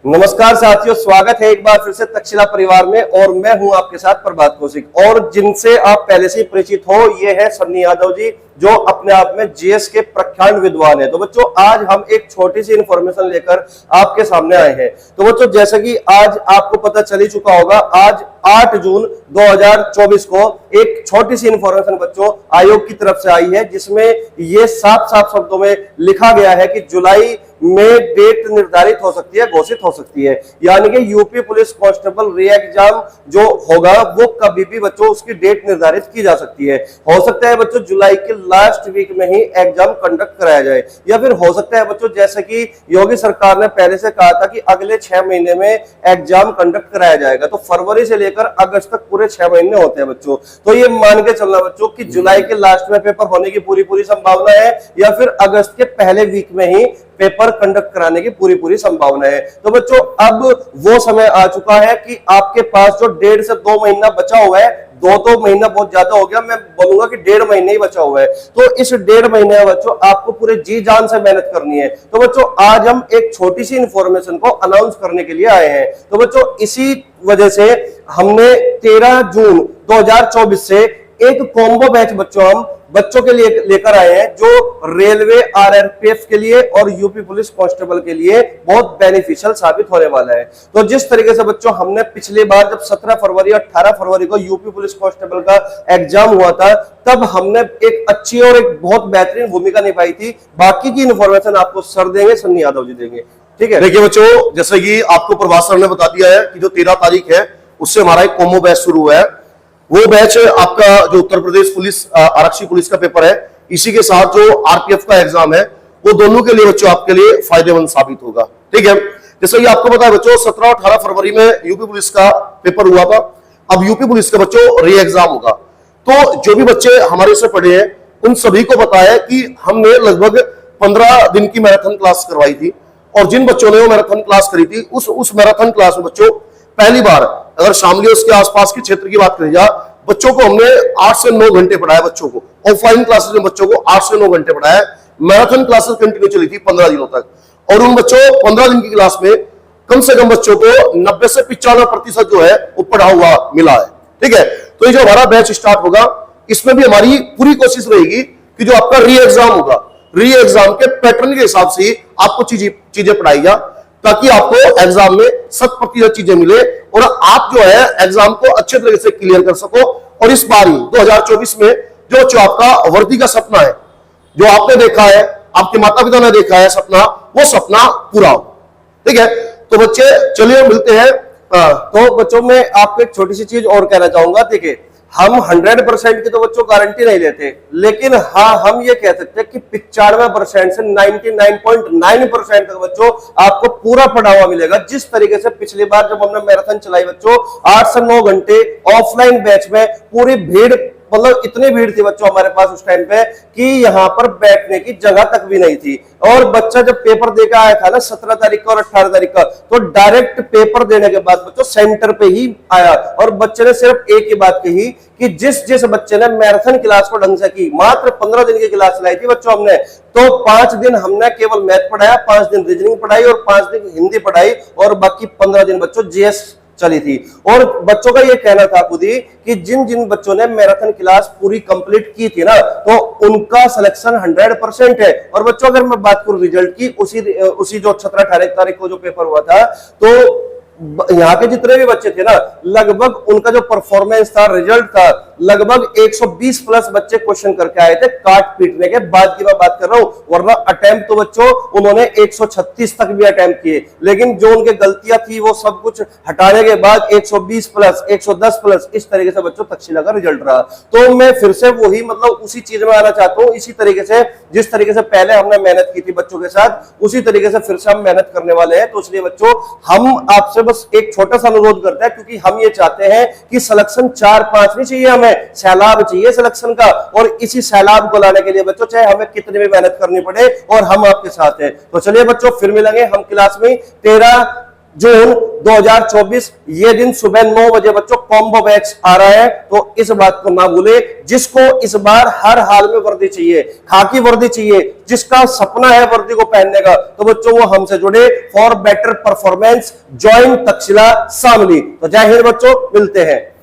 नमस्कार साथियों, स्वागत है एक बार फिर से तक्षशिला परिवार में। और मैं हूं आपके साथ प्रभात कौशिक। और जिनसे आप पहले से परिचित हो, ये है सन्नी यादव जी, जो अपने आप में जीएस के प्रख्यात विद्वान है। तो बच्चों, आज हम एक छोटी सी इंफॉर्मेशन लेकर आपके सामने आए हैं। तो बच्चों, जैसा कि आज आपको पता चल ही चुका होगा, आज 8 जून 2024 को एक छोटी सी इंफॉर्मेशन बच्चों आयोग की तरफ से आई है, जिसमें ये साफ साफ शब्दों में लिखा गया है कि जुलाई में डेट निर्धारित हो सकती है, घोषित हो सकती है। यानी कि यूपी पुलिस कांस्टेबल री एग्जाम जो होगा वो कभी भी बच्चों उसकी डेट निर्धारित की जा सकती है। हो सकता है बच्चों जुलाई के लास्ट वीक में ही एग्जाम कंडक्ट कराया जाए, या फिर हो सकता है बच्चों जैसे कि योगी सरकार ने पहले से कहा था कि अगले 6 महीने में एग्जाम कंडक्ट कराया जाएगा। तो फरवरी से लेकर अगस्त तक पूरे 6 महीने होते हैं बच्चों। तो ये मान के चलना बच्चों कि जुलाई के लास्ट में पेपर होने की पूरी संभावना है, या फिर अगस्त के पहले वीक में ही पेपर कंडक्ट कराने की पूरी संभावना है। तो बच्चों, अब वो समय आ चुका है कि आपके पास जो 1.5 से 2 महीना बचा हुआ है, 2 महीना बहुत ज्यादा हो गया, मैं बोलूंगा कि 1.5 महीने ही बचा हुआ है। तो इस 1.5 महीने में बच्चों आपको पूरे जी जान से मेहनत करनी है। तो बच्चों, आज हम एक छोटी सी इंफॉर्मेशन को अनाउंस करने के लिए आए हैं। तो बच्चों, इसी वजह से हमने 13 जून 2024 से एक कॉम्बो बैच बच्चों के लिए लेकर आए हैं, जो रेलवे, आरआरपीएफ के लिए और यूपी पुलिस कांस्टेबल के लिए बहुत बेनिफिशियल साबित होने वाला है। तो जिस तरीके से बच्चों हमने पिछली बार जब 17 फरवरी 18 फरवरी को यूपी पुलिस कांस्टेबल का एग्जाम हुआ था, तब हमने एक अच्छी और एक बहुत बेहतरीन भूमिका निभाई थी। बाकी की इंफॉर्मेशन आपको सर देंगे, सन्नी यादव जी देंगे। ठीक है, देखिए बच्चों, जैसे कि आपको प्रभात सर ने बता दिया है कि जो 13 तारीख है उससे हमारा एक कॉम्बो बैच शुरू हुआ है। वो बैच आपका जो उत्तर प्रदेश पुलिस आरक्षी पुलिस का पेपर है, इसी के साथ जो आरपीएफ का एग्जाम है, वो दोनों के लिए बच्चों आपके लिए फायदेमंद साबित होगा। ठीक है, जैसे कि आपको पता है बच्चों, 17 और 18 फरवरी में यूपी पुलिस का पेपर हुआ था। अब यूपी पुलिस का बच्चों री एग्जाम होगा। तो जो भी बच्चे हमारे से पढ़े हैं उन सभी को पता है कि हमने लगभग 15 दिन की मैराथन क्लास करवाई थी। और जिन बच्चों ने वो मैराथन क्लास करी थी, उस मैराथन क्लास में बच्चों पहली बार, अगर शामली उसके आसपास के क्षेत्र की बात करी जाए, बच्चों को हमने 8 से 9 घंटे पढ़ाया। बच्चों को ऑफलाइन क्लासेस में बच्चों को 8 से 9 घंटे पढ़ाया। मैराथन क्लासेस कंटिन्यू चली थी 15 दिनों तक। और उन बच्चों 15 दिन की क्लास में कम से कम बच्चों को 90 से 95% जो है वो पढ़ा हुआ मिला है। ठीक है, तो ये जो हमारा बैच स्टार्ट होगा, इसमें भी हमारी पूरी कोशिश रहेगी कि जो आपका री एग्जाम होगा, री एग्जाम के पैटर्न के हिसाब से आपको चीजें पढ़ाई जा, ताकि आपको एग्जाम में 100% चीजें मिले और आप जो है एग्जाम को अच्छे तरीके से क्लियर कर सको। और इस बार 2024 में जो आपका वर्दी का सपना है, जो आपने देखा है, आपके माता पिता ने देखा है सपना, वो सपना पूरा हो। ठीक है, तो बच्चे चलिए मिलते हैं। तो बच्चों, मैं आपको एक छोटी सी चीज और कहना चाहूंगा। देखिए, हम 100% की तो बच्चों गारंटी नहीं लेते, लेकिन हाँ हम ये कह सकते हैं कि 95% से 99.9% तक बच्चों आपको पूरा पढ़ा हुआ मिलेगा। जिस तरीके से पिछली बार जब हमने मैराथन चलाई बच्चों 8 से 9 घंटे ऑफलाइन बैच में, पूरी भीड़, मतलब इतनी भीड़ थी बच्चों हमारे पास उस टाइम पे कि यहाँ पर बैठने की जगह तक भी नहीं थी। और बच्चा जब पेपर देकर आया था ना 17 तारीख का और 18 तारीख का, तो डायरेक्ट पेपर देने के बाद बच्चों सेंटर पे ही आया। और बच्चे ने सिर्फ एक ही बात कही कि जिस बच्चे ने मैराथन क्लास को ढंग से की, मात्र 15 दिन की क्लास लाई थी बच्चों हमने, तो 5 दिन हमने केवल मैथ पढ़ाया, 5 दिन रीजनिंग पढ़ाई और 5 दिन हिंदी पढ़ाई, और बाकी 15 दिन बच्चों जीएस चली थी। और बच्चों का ये कहना था खुद ही कि जिन बच्चों ने मैराथन क्लास पूरी कंप्लीट की थी ना, तो उनका सिलेक्शन 100% है। और बच्चों, अगर मैं बात करूं रिजल्ट की, उसी जो 17-18 तारीख को जो पेपर हुआ था, तो यहाँ के जितने भी बच्चे थे ना, लगभग उनका जो परफॉर्मेंस था, रिजल्ट था, लगभग 120 प्लस बच्चे क्वेश्चन करके आए थे, काट पीटने के बाद की मैं बात कर रहा हूं। वरना अटेम्प्ट तो बच्चों उन्होंने 136 तक भी अटेम्प्ट किए, लेकिन जो उनके गलतियां थी वो सब कुछ हटाने के बाद 120 प्लस, 110 प्लस, इस तरीके से बच्चों तक्षशिला का रिजल्ट रहा। तो मैं फिर से वही, मतलब उसी चीज में आना चाहता हूँ। इसी तरीके से जिस तरीके से पहले हमने मेहनत की थी बच्चों के साथ, उसी तरीके से फिर से हम मेहनत करने वाले हैं। तो इसलिए बच्चों, हम आपसे बस एक छोटा सा अनुरोध करते हैं, क्योंकि हम ये चाहते हैं कि सिलेक्शन 4-5 नहीं चाहिए, हमें सैलाब चाहिए सिलेक्शन का। और इसी सैलाब को लाने के लिए बच्चों चाहे हमें कितनी भी मेहनत करनी पड़े, और हम आपके साथ हैं। तो चलिए बच्चों, फिर मिलेंगे हम क्लास में 13 जून 2024 ये दिन सुबह 9 बजे बच्चों कॉम्बो बैच आ रहा है। तो इस बात को ना भूले, जिसको इस बार हर हाल में वर्दी चाहिए, खाकी वर्दी चाहिए, जिसका सपना है वर्दी को पहनने का, तो बच्चों वो हमसे जुड़े for better performance, join Takshashila Shamli. तो जय हिंद बच्चों, मिलते हैं।